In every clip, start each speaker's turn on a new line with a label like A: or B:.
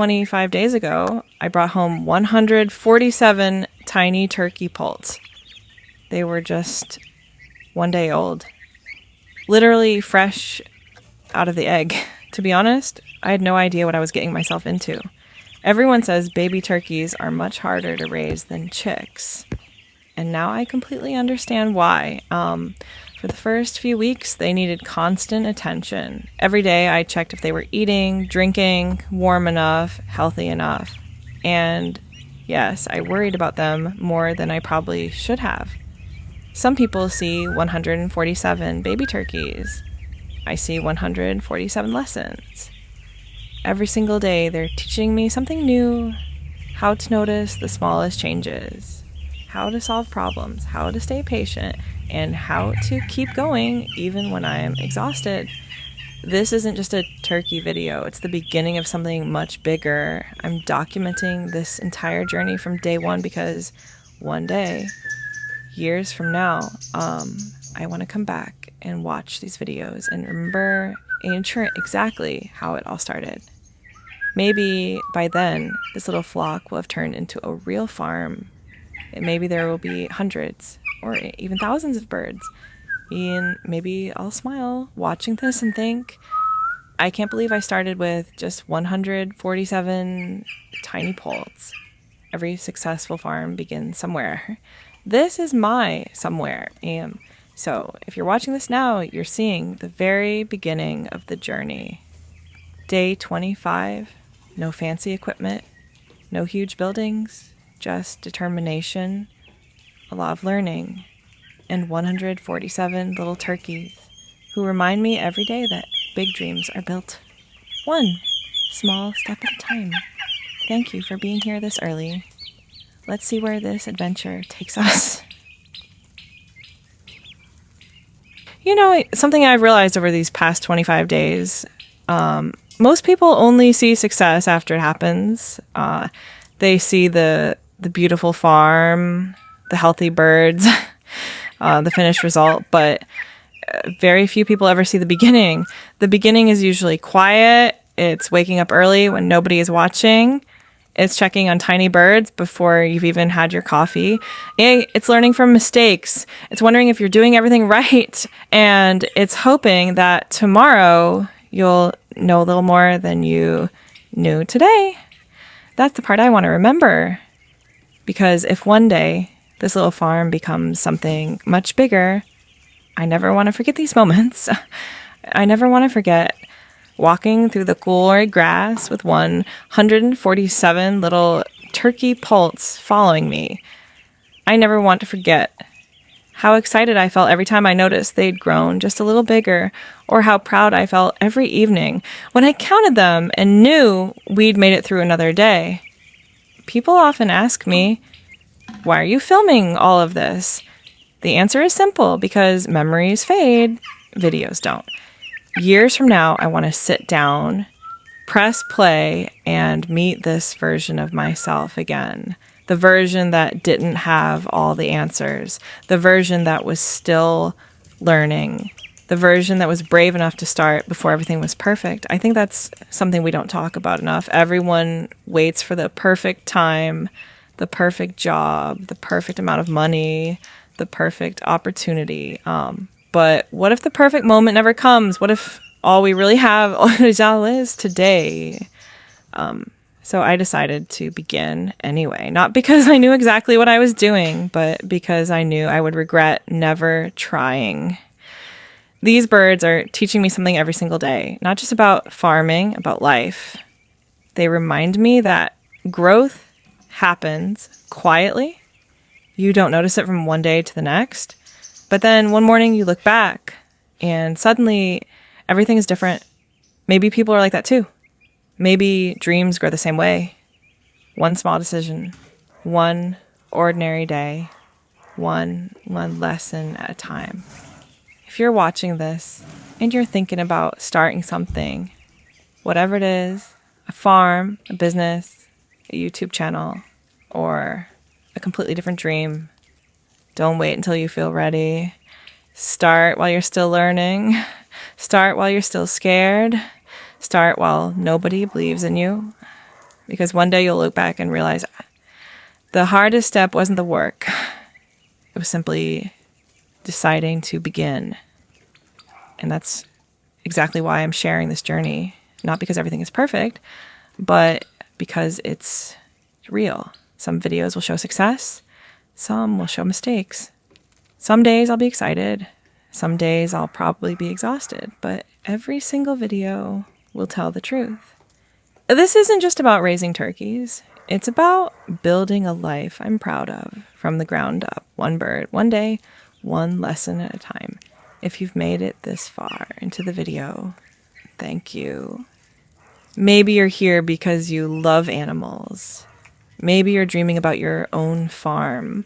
A: 25 days ago, I brought home 147 tiny turkey poults. They were just 1 day old. Literally fresh out of the egg. To be honest, I had no idea what I was getting myself into. Everyone says baby turkeys are much harder to raise than chicks. And now I completely understand why. For the first few weeks, they needed constant attention. Every day I checked if they were eating, drinking, warm enough, healthy enough. And yes, I worried about them more than I probably should have. Some people see 147 baby turkeys. I see 147 lessons. Every single day, they're teaching me something new, how to notice the smallest changes, how to solve problems, how to stay patient, and how to keep going even when I am exhausted. This isn't just a turkey video. It's the beginning of something much bigger. I'm documenting this entire journey from day one because one day, years from now, I want to come back and watch these videos and remember exactly how it all started. Maybe by then, this little flock will have turned into a real farm. And maybe there will be hundreds or even thousands of birds. And maybe I'll smile watching this and think, I can't believe I started with just 147 tiny poults. Every successful farm begins somewhere. This is my somewhere. And so if you're watching this now, you're seeing the very beginning of the journey. Day 25, no fancy equipment, no huge buildings, just determination, a lot of learning, and 147 little turkeys who remind me every day that big dreams are built one small step at a time. Thank you for being here this early. Let's see where this adventure takes us. You know, something I've realized over these past 25 days, most people only see success after it happens. They see the beautiful farm, the healthy birds, the finished result, but very few people ever see the beginning. The beginning is usually quiet. It's waking up early when nobody is watching. It's checking on tiny birds before you've even had your coffee. It's learning from mistakes. It's wondering if you're doing everything right. And it's hoping that tomorrow you'll know a little more than you knew today. That's the part I want to remember. Because if one day this little farm becomes something much bigger, I never want to forget these moments. I never want to forget walking through the glory grass with 147 little turkey poults following me. I never want to forget how excited I felt every time I noticed they'd grown just a little bigger, or how proud I felt every evening when I counted them and knew we'd made it through another day. People often ask me, why are you filming all of this? The answer is simple, because memories fade, videos don't. Years from now, I want to sit down, press play, and meet this version of myself again. The version that didn't have all the answers. The version that was still learning. The version that was brave enough to start before everything was perfect. I think that's something we don't talk about enough. Everyone waits for the perfect time, the perfect job, the perfect amount of money, the perfect opportunity. But what if the perfect moment never comes? What if all we really have is today? So I decided to begin anyway, not because I knew exactly what I was doing, but because I knew I would regret never trying. These birds are teaching me something every single day, not just about farming, about life. They remind me that growth happens quietly. You don't notice it from one day to the next. But then one morning you look back and suddenly everything is different. Maybe people are like that too. Maybe dreams grow the same way. One small decision, one ordinary day, one lesson at a time. If you're watching this and you're thinking about starting something, whatever it is, a farm, a business, a YouTube channel, or a completely different dream, don't wait until you feel ready. Start while you're still learning. Start while you're still scared. Start while nobody believes in you. because one day you'll look back and realize the hardest step wasn't the work. It was simply deciding to begin. And that's exactly why I'm sharing this journey. Not because everything is perfect, but because it's real. Some videos will show success. Some will show mistakes. Some days I'll be excited. Some days I'll probably be exhausted. But every single video will tell the truth. This isn't just about raising turkeys. It's about building a life I'm proud of from the ground up. One bird, one day, one lesson at a time. If you've made it this far into the video, thank you. Maybe you're here because you love animals. Maybe you're dreaming about your own farm.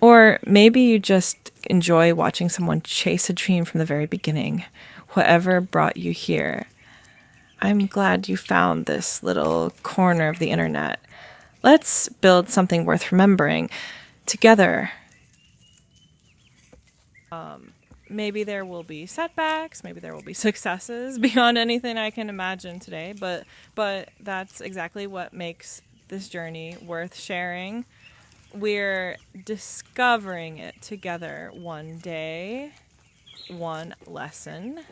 A: Or maybe you just enjoy watching someone chase a dream from the very beginning. Whatever brought you here, I'm glad you found this little corner of the internet. Let's build something worth remembering together. Maybe there will be setbacks, maybe there will be successes beyond anything I can imagine today, but that's exactly what makes this journey worth sharing. We're discovering it together, one day, one lesson,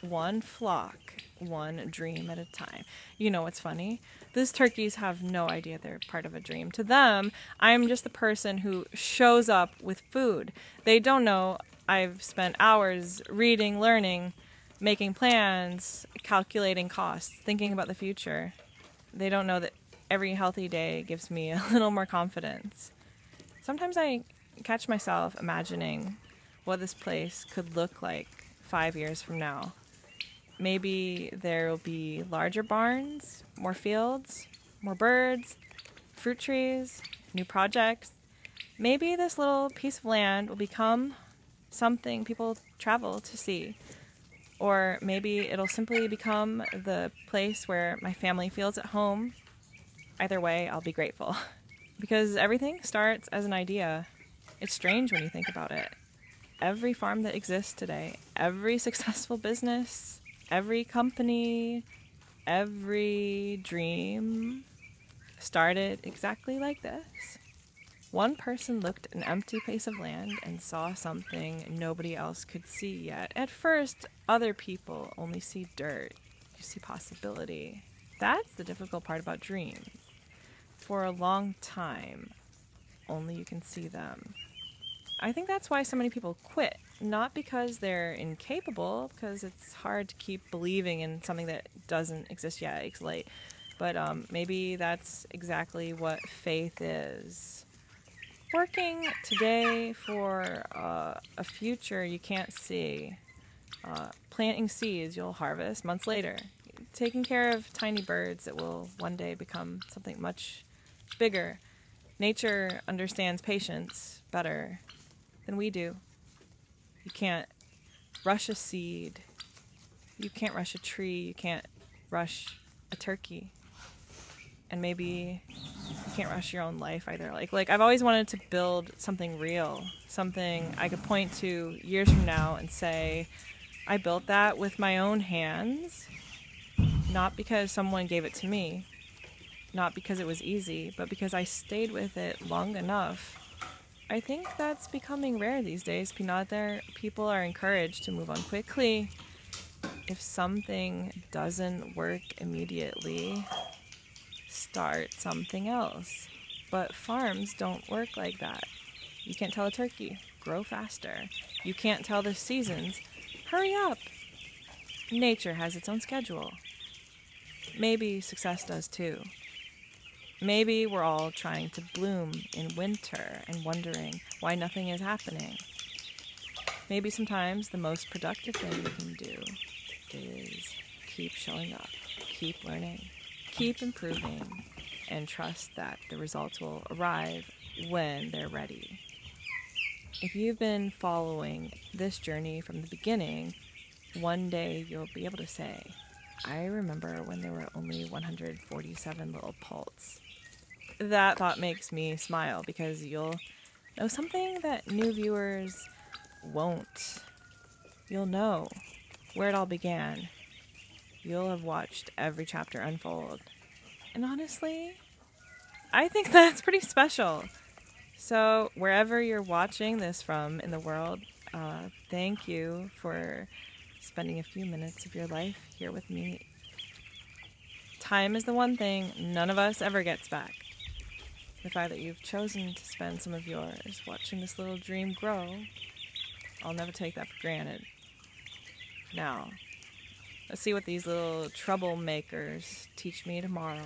A: one flock, one dream at a time. You know what's funny? These turkeys have no idea they're part of a dream. To them, I'm just the person who shows up with food. They don't know I've spent hours reading, learning, making plans, calculating costs, thinking about the future. They don't know that every healthy day gives me a little more confidence. Sometimes I catch myself imagining what this place could look like 5 years from now. Maybe there will be larger barns, more fields, more birds, fruit trees, new projects. Maybe this little piece of land will become something people travel to see. Or maybe it'll simply become the place where my family feels at home. Either way, I'll be grateful. Because everything starts as an idea. It's strange when you think about it. Every farm that exists today, every successful business, every company, every dream started exactly like this. One person looked at an empty piece of land and saw something nobody else could see yet. At first, other people only see dirt. You see possibility. That's the difficult part about dreams. For a long time, only you can see them. I think that's why so many people quit. Not because they're incapable, because it's hard to keep believing in something that doesn't exist yet. It's late. But maybe that's exactly what faith is. Working today for a future you can't see. Planting seeds you'll harvest months later. Taking care of tiny birds that will one day become something much bigger. Nature understands patience better than we do. You can't rush a seed. You can't rush a tree. You can't rush a turkey. And maybe you can't rush your own life either. Like I've always wanted to build something real, something I could point to years from now and say, I built that with my own hands, not because someone gave it to me, not because it was easy, but because I stayed with it long enough. I think that's becoming rare these days. People are encouraged to move on quickly. If something doesn't work immediately, start something else. But farms don't work like that. You can't tell a turkey, grow faster. You can't tell the seasons, hurry up. Nature has its own schedule. Maybe success does too. Maybe we're all trying to bloom in winter and wondering why nothing is happening. Maybe sometimes the most productive thing we can do is keep showing up, keep learning, keep improving, and trust that the results will arrive when they're ready. If you've been following this journey from the beginning, one day you'll be able to say, I remember when there were only 147 little poults. That thought makes me smile because you'll know something that new viewers won't. You'll know where it all began. You'll have watched every chapter unfold. And honestly, I think that's pretty special. So, wherever you're watching this from in the world, thank you for spending a few minutes of your life here with me. Time is the one thing none of us ever gets back. The fact that you've chosen to spend some of yours watching this little dream grow, I'll never take that for granted. Now, let's see what these little troublemakers teach me tomorrow.